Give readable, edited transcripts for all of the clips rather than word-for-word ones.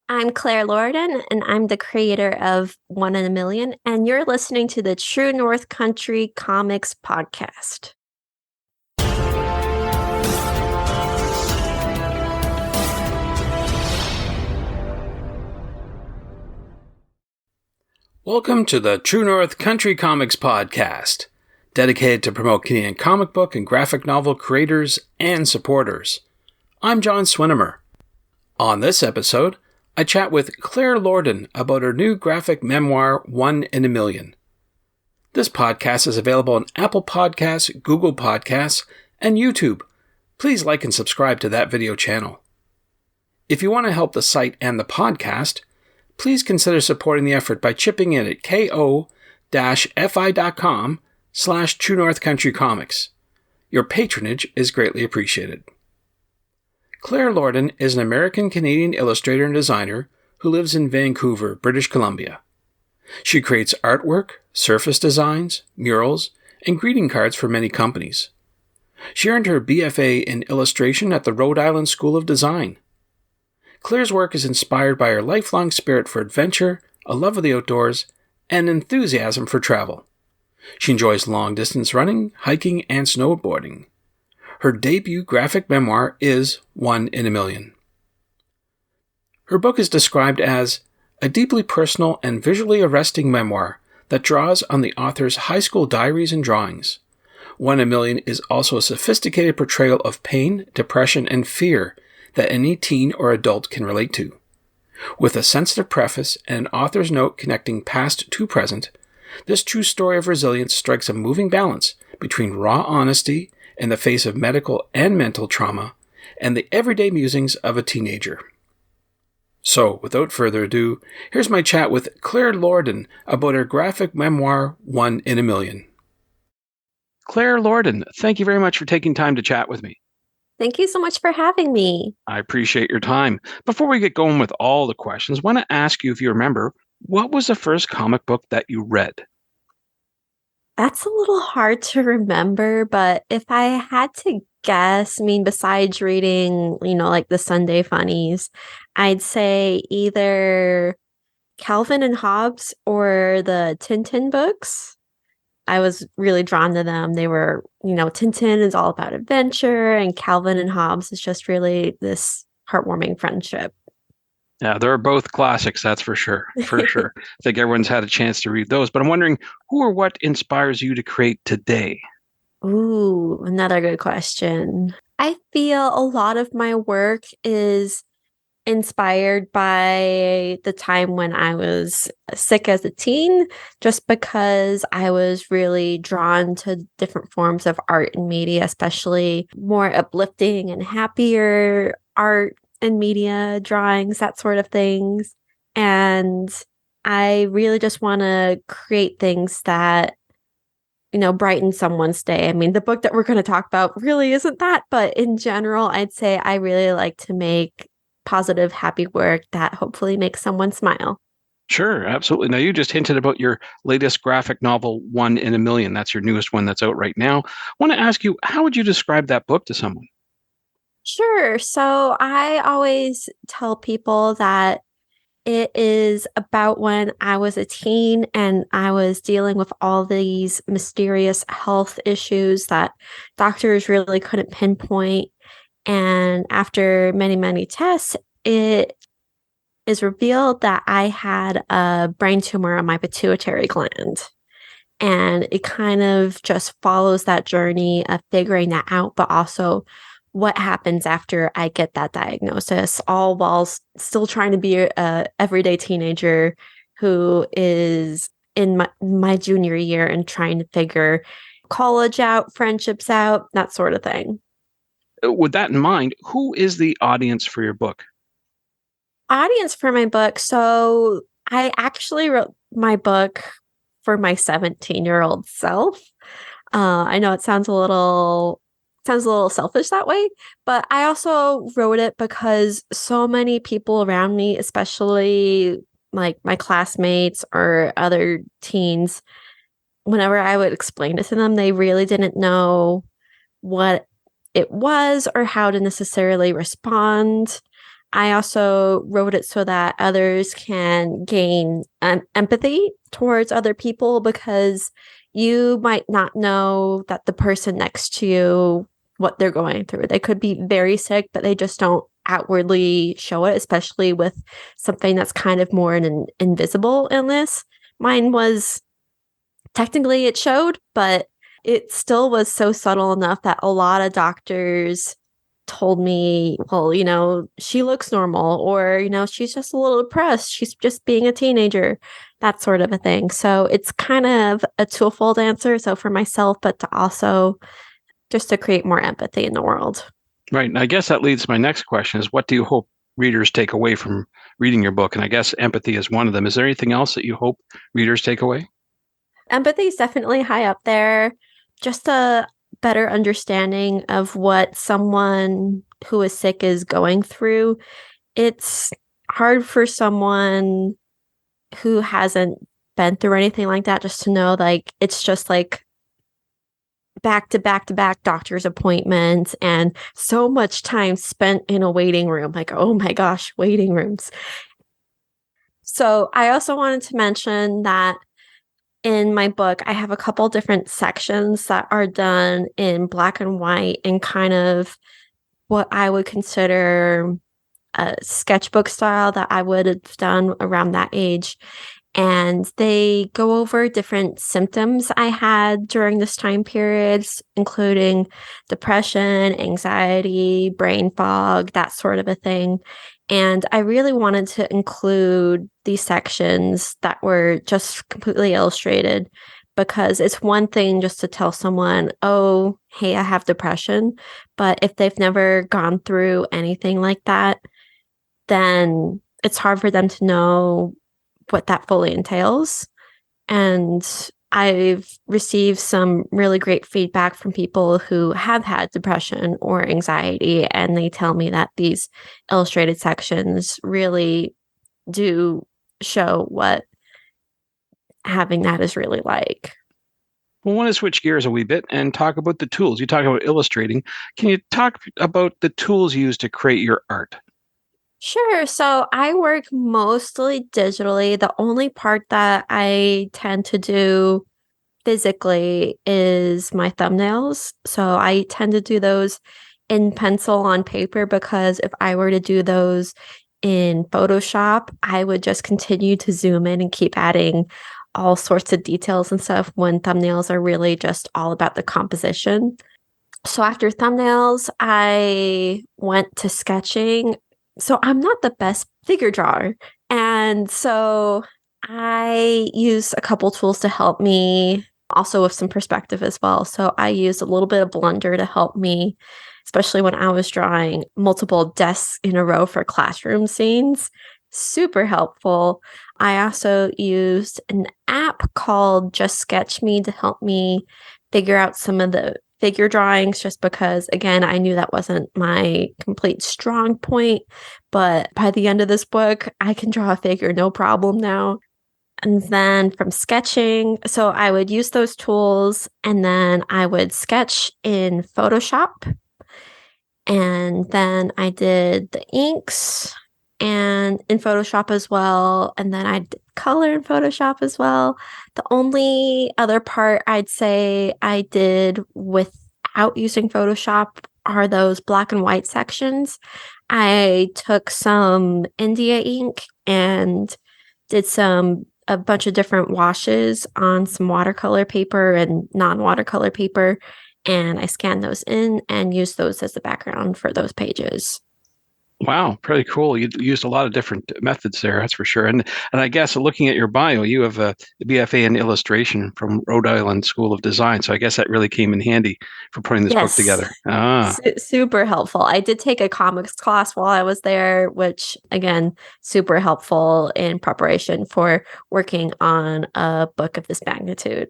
I'm Claire Lordon, and I'm the creator of One in a Million, and you're listening to the True North Country Comics podcast. Welcome to the True North Country Comics podcast, dedicated to promote Canadian comic book and graphic novel creators and supporters. I'm John Swinimer. On this episode, I chat with Claire Lordon about her new graphic memoir, One in a Million. This podcast is available on Apple Podcasts, Google Podcasts, and YouTube. Please like and subscribe to that video channel. If you want to help the site and the podcast, please consider supporting the effort by chipping in at ko-fi.com/True North Country Comics. Your patronage is greatly appreciated. Claire Lordon is an American-Canadian illustrator and designer who lives in Vancouver, British Columbia. She creates artwork, surface designs, murals, and greeting cards for many companies. She earned her BFA in illustration at the Rhode Island School of Design. Claire's work is inspired by her lifelong spirit for adventure, a love of the outdoors, and enthusiasm for travel. She enjoys long-distance running, hiking, and snowboarding. Her debut graphic memoir is One in a Million. Her book is described as a deeply personal and visually arresting memoir that draws on the author's high school diaries and drawings. One in a Million is also a sophisticated portrayal of pain, depression, and fear that any teen or adult can relate to. With a sensitive preface and an author's note connecting past to present, this true story of resilience strikes a moving balance between raw honesty in the face of medical and mental trauma and the everyday musings of a teenager. So, without further ado, here's my chat with Claire Lordon about her graphic memoir, One in a Million. Claire Lordon, thank you very much for taking time to chat with me. Thank you so much for having me. I appreciate your time. Before we get going with all the questions, I want to ask you if you remember, what was the first comic book that you read? That's a little hard to remember, but if I had to guess, besides reading, like the Sunday Funnies, I'd say either Calvin and Hobbes or the Tintin books. I was really drawn to them. They were, Tintin is all about adventure, and Calvin and Hobbes is just really this heartwarming friendship. Yeah, they're both classics, that's for sure. For sure. I think everyone's had a chance to read those, but I'm wondering who or what inspires you to create today? Ooh, another good question. I feel a lot of my work is inspired by the time when I was sick as a teen, just because I was really drawn to different forms of art and media, especially more uplifting and happier art and media, drawings, that sort of things. And I really just want to create things that brighten someone's day. The book that we're going to talk about really isn't that, but in general, I'd say I really like to make positive, happy work that hopefully makes someone smile. Sure, absolutely. Now, you just hinted about your latest graphic novel, One in a Million. That's your newest one that's out right now. I want to ask you, how would you describe that book to someone? Sure. So I always tell people that it is about when I was a teen and I was dealing with all these mysterious health issues that doctors really couldn't pinpoint. And after many, many tests, it is revealed that I had a brain tumor on my pituitary gland. And it kind of just follows that journey of figuring that out, but also what happens after I get that diagnosis, all while still trying to be a everyday teenager who is in my junior year and trying to figure college out, friendships out, that sort of thing. With that in mind, who is the audience for your book? Audience for my book. So I actually wrote my book for my 17-year-old self. I know it sounds a little selfish that way, but I also wrote it because so many people around me, especially like my classmates or other teens, whenever I would explain it to them, they really didn't know what it was or how to necessarily respond. I also wrote it so that others can gain empathy towards other people because you might not know that the person next to you, what they're going through. They could be very sick, but they just don't outwardly show it, especially with something that's kind of more an invisible illness. Mine was technically it showed, but it still was so subtle enough that a lot of doctors told me, well, she looks normal, or, she's just a little depressed. She's just being a teenager, that sort of a thing. So it's kind of a twofold answer. So for myself, but to also just to create more empathy in the world. Right. And I guess that leads to my next question is what do you hope readers take away from reading your book? And I guess empathy is one of them. Is there anything else that you hope readers take away? Empathy is definitely high up there. Just a better understanding of what someone who is sick is going through. It's hard for someone who hasn't been through anything like that just to know, like, it's just like back to back to back doctor's appointments and so much time spent in a waiting room. Like, oh my gosh, waiting rooms. So I also wanted to mention that in my book, I have a couple different sections that are done in black and white and kind of what I would consider a sketchbook style that I would have done around that age. And they go over different symptoms I had during this time period, including depression, anxiety, brain fog, that sort of a thing. And I really wanted to include these sections that were just completely illustrated because it's one thing just to tell someone, oh, hey, I have depression. But if they've never gone through anything like that, then it's hard for them to know what that fully entails. And I've received some really great feedback from people who have had depression or anxiety, and they tell me that these illustrated sections really do show what having that is really like. Well, I want to switch gears a wee bit and talk about the tools. You talk about illustrating. Can you talk about the tools used to create your art? Sure. So I work mostly digitally. The only part that I tend to do physically is my thumbnails. So I tend to do those in pencil on paper because if I were to do those in Photoshop, I would just continue to zoom in and keep adding all sorts of details and stuff when thumbnails are really just all about the composition. So after thumbnails, I went to sketching. So I'm not the best figure drawer. And so I use a couple tools to help me also with some perspective as well. So I used a little bit of Blender to help me, especially when I was drawing multiple desks in a row for classroom scenes. Super helpful. I also used an app called Just Sketch Me to help me figure out some of the figure drawings just because, again, I knew that wasn't my complete strong point. But by the end of this book, I can draw a figure no problem now. And then from sketching, so I would use those tools and then I would sketch in Photoshop. And then I did the inks and in Photoshop as well. And then I did color in Photoshop as well. The only other part I'd say I did without using Photoshop are those black and white sections. I took some India ink and did a bunch of different washes on some watercolor paper and non-watercolor paper, and I scanned those in and used those as the background for those pages. Wow, pretty cool. You used a lot of different methods there, that's for sure. And I guess looking at your bio, you have a BFA in illustration from Rhode Island School of Design. So I guess that really came in handy for putting this book Yes, together. Ah, super helpful. I did take a comics class while I was there, which again, super helpful in preparation for working on a book of this magnitude.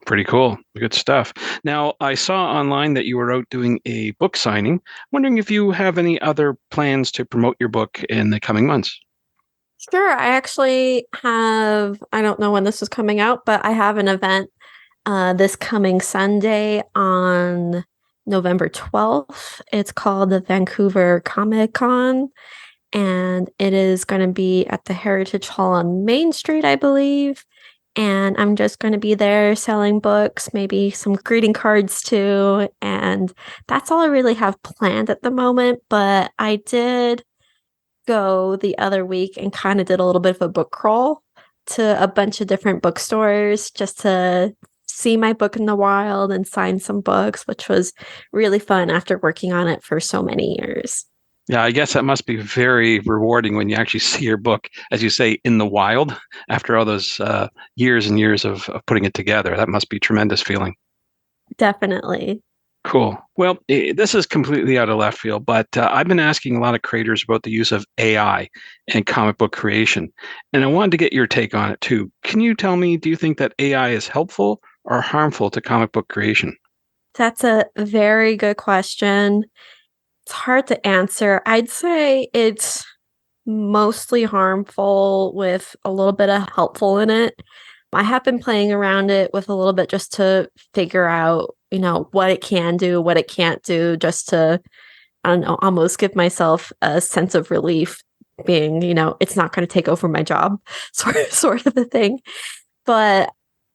pretty cool. Good stuff. Now, I saw online that you were out doing a book signing. Wondering if you have any other plans to promote your book in the coming months. Sure, I actually have, I don't know when this is coming out, but I have an event this coming Sunday on November 12th. It's called the Vancouver Comic Con. and it is going to be at the Heritage Hall on Main Street, I believe. And I'm just going to be there selling books, maybe some greeting cards too. And that's all I really have planned at the moment. But I did go the other week and kind of did a little bit of a book crawl to a bunch of different bookstores just to see my book in the wild and sign some books, which was really fun after working on it for so many years. Yeah, I guess that must be very rewarding when you actually see your book, as you say, in the wild after all those years and years of putting it together. That must be a tremendous feeling. Definitely. Cool. Well, this is completely out of left field, but I've been asking a lot of creators about the use of AI in comic book creation, and I wanted to get your take on it too. Can you tell me, do you think that AI is helpful or harmful to comic book creation? That's a very good question. It's hard to answer. I'd say it's mostly harmful with a little bit of helpful in it. I have been playing around it with a little bit just to figure out, what it can do, what it can't do, just to, I don't know, almost give myself a sense of relief being, it's not going to take over my job, sort of a thing. But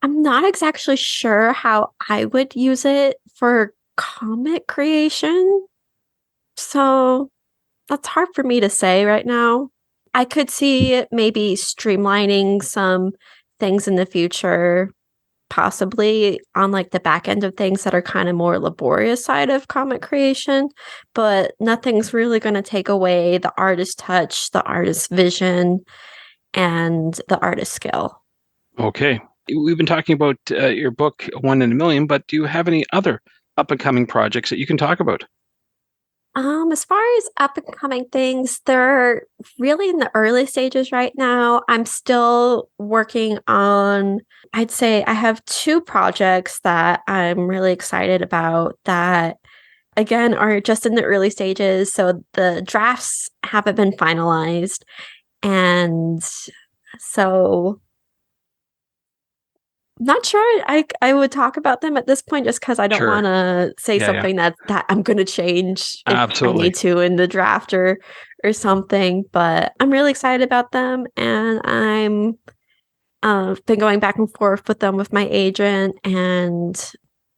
I'm not exactly sure how I would use it for comic creation. So that's hard for me to say right now. I could see it maybe streamlining some things in the future, possibly on like the back end of things that are kind of more laborious side of comic creation, but nothing's really going to take away the artist touch, the artist vision, and the artist skill. Okay. We've been talking about your book, One in a Million, but do you have any other up and coming projects that you can talk about? As far as up and coming things, they're really in the early stages right now. I'm still working on, I'd say I have 2 projects that I'm really excited about that, again, are just in the early stages. So the drafts haven't been finalized. And so not sure I would talk about them at this point just because I don't Sure. want to say Yeah, yeah. something that I'm going to change if I Absolutely. need to in the draft or something. But I'm really excited about them, and I'm been going back and forth with them with my agent, and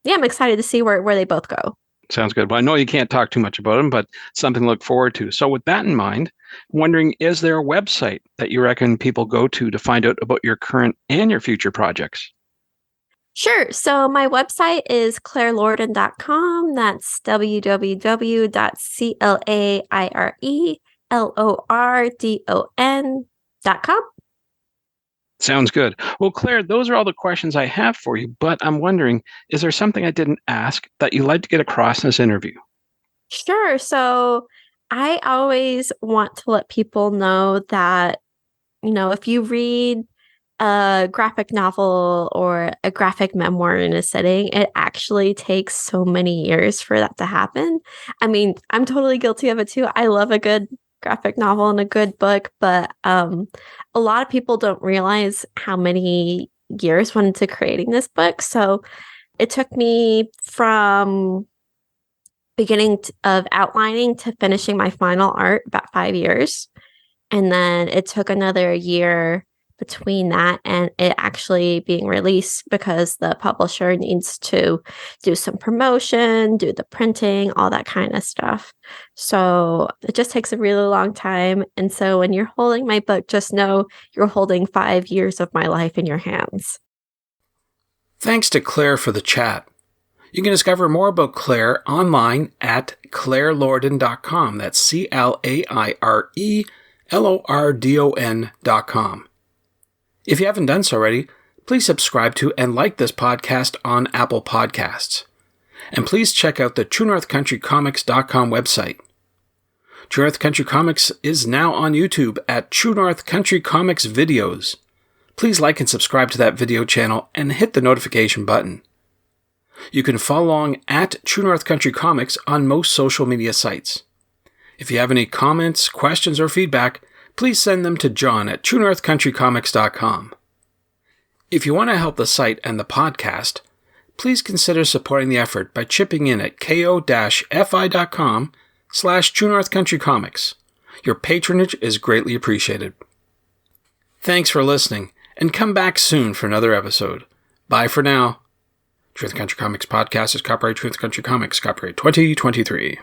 yeah, I'm excited to see where they both go. Sounds good. Well, I know you can't talk too much about them, but something to look forward to. So, with that in mind, wondering, is there a website that you reckon people go to find out about your current and your future projects? Sure. So my website is clairelordon.com. That's www.clairelordon.com. Sounds good. Well, Claire, those are all the questions I have for you, but I'm wondering, is there something I didn't ask that you'd like to get across in this interview? Sure. So I always want to let people know that, if you read a graphic novel or a graphic memoir in a sitting, it actually takes so many years for that to happen. I mean, I'm totally guilty of it too. I love a good graphic novel and a good book, but a lot of people don't realize how many years went into creating this book. So it took me from beginning of outlining to finishing my final art about 5 years. And then it took another year between that and it actually being released because the publisher needs to do some promotion, do the printing, all that kind of stuff. So it just takes a really long time. And so when you're holding my book, just know you're holding 5 years of my life in your hands. Thanks to Claire for the chat. You can discover more about Claire online at clairelordon.com. That's CLAIRELORDON.com. If you haven't done so already, please subscribe to and like this podcast on Apple Podcasts. And please check out the TrueNorthCountryComics.com website. True North Country Comics is now on YouTube at True North Country Comics Videos. Please like and subscribe to that video channel and hit the notification button. You can follow along at True North Country Comics on most social media sites. If you have any comments, questions, or feedback, please send them to John at TrueNorthCountryComics.com. If you want to help the site and the podcast, please consider supporting the effort by chipping in at ko-fi.com/True North Country Comics, Your patronage is greatly appreciated. Thanks for listening, and come back soon for another episode. Bye for now. Truth and Country Comics Podcast is copyright Truth and Country Comics, copyright 2023.